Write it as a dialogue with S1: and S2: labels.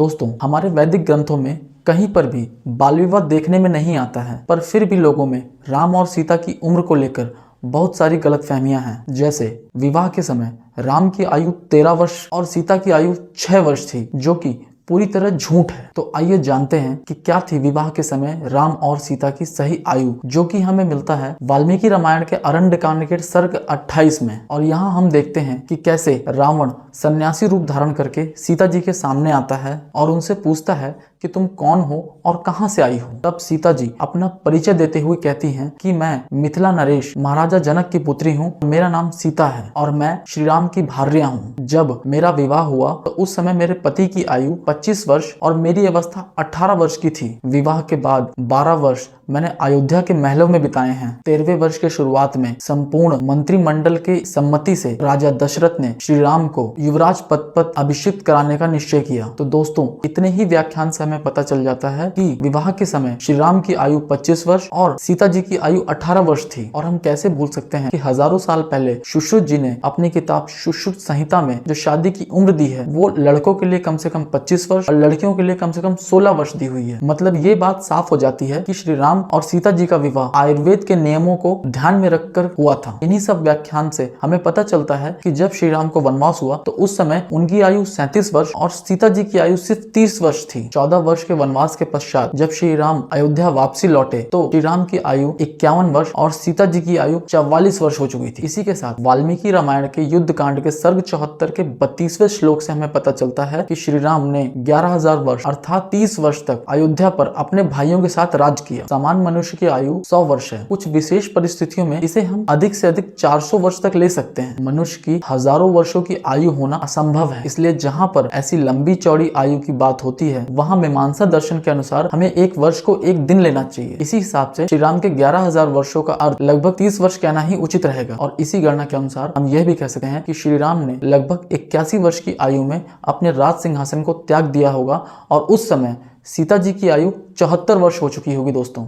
S1: दोस्तों, हमारे वैदिक ग्रंथों में कहीं पर भी बाल विवाह देखने में नहीं आता है, पर फिर भी लोगों में राम और सीता की उम्र को लेकर बहुत सारी गलतफहमियां हैं। जैसे विवाह के समय राम की आयु 13 वर्ष और सीता की आयु 6 वर्ष थी, जो कि पूरी तरह झूठ है। तो आइए जानते हैं कि क्या थी विवाह के समय राम और सीता की सही आयु, जो कि हमें मिलता है वाल्मीकि रामायण के अरण्यकांड के सर्ग 28 में। और यहाँ हम देखते हैं कि कैसे रावण सन्यासी रूप धारण करके सीता जी के सामने आता है और उनसे पूछता है कि तुम कौन हो और कहां से आई हो। तब सीता जी अपना परिचय देते हुए कहती हैं कि मैं मिथिला नरेश महाराजा जनक की पुत्री हूँ, मेरा नाम सीता है और मैं श्री राम की भार्या हूँ। जब मेरा विवाह हुआ तो उस समय मेरे पति की आयु 25 वर्ष और मेरी अवस्था 18 वर्ष की थी। विवाह के बाद 12 वर्ष मैंने अयोध्या के महलों में बिताए हैं। 13वें वर्ष के शुरुआत में संपूर्ण मंत्रिमंडल की सम्मति से राजा दशरथ ने श्री राम को युवराज पद पर अभिषिक्त कराने का निश्चय किया। तो दोस्तों, इतने ही व्याख्यान से हमें पता चल जाता है कि विवाह के समय श्री राम की आयु 25 वर्ष और सीता जी की आयु 18 वर्ष थी। और हम कैसे भूल सकते हैं कि हजारों साल पहले सुश्रुत जी ने अपनी किताब सुश्रुत संहिता में जो शादी की उम्र दी है वो लड़कों के लिए कम से कम 25 वर्ष और लड़कियों के लिए कम से कम 16 वर्ष दी हुई है। मतलब ये बात साफ हो जाती है कि श्री राम और सीता जी का विवाह आयुर्वेद के नियमों को ध्यान में रखकर हुआ था। इन्हीं सब व्याख्यान से हमें पता चलता है कि जब श्री राम को वनवास हुआ तो उस समय उनकी आयु 37 वर्ष और सीता जी की आयु सिर्फ 30 वर्ष थी। 14 वर्ष के वनवास के पश्चात जब श्री राम अयोध्या वापसी लौटे तो श्री राम की आयु 51 वर्ष और सीता जी की आयु 44 वर्ष हो चुकी थी। इसी के साथ वाल्मीकि रामायण के युद्ध कांड के सर्ग 74 के 32वें श्लोक से हमें पता चलता है कि श्री राम ने 11,000 वर्ष अर्थात 30 वर्ष तक अयोध्या पर अपने भाइयों के साथ राज किया। सामान्य मनुष्य की आयु 100 वर्ष है। कुछ विशेष परिस्थितियों में इसे हम अधिक से अधिक 400 वर्ष तक ले सकते हैं। मनुष्य की हजारों वर्षों की आयु होना असंभव है। इसलिए जहाँ पर ऐसी लंबी चौड़ी आयु की बात होती है वहाँ मीमांसा दर्शन के अनुसार हमें एक वर्ष को एक दिन लेना चाहिए। इसी हिसाब से श्री राम के 11,000 वर्षों का अर्थ लगभग 30 वर्ष कहना ही उचित रहेगा। और इसी गणना के अनुसार हम यह भी कह सकते हैं कि श्री राम ने लगभग 81 वर्ष की आयु में अपने राज सिंहासन को त्याग दिया होगा और उस समय सीता जी की आयु 74 वर्ष हो चुकी होगी। दोस्तों।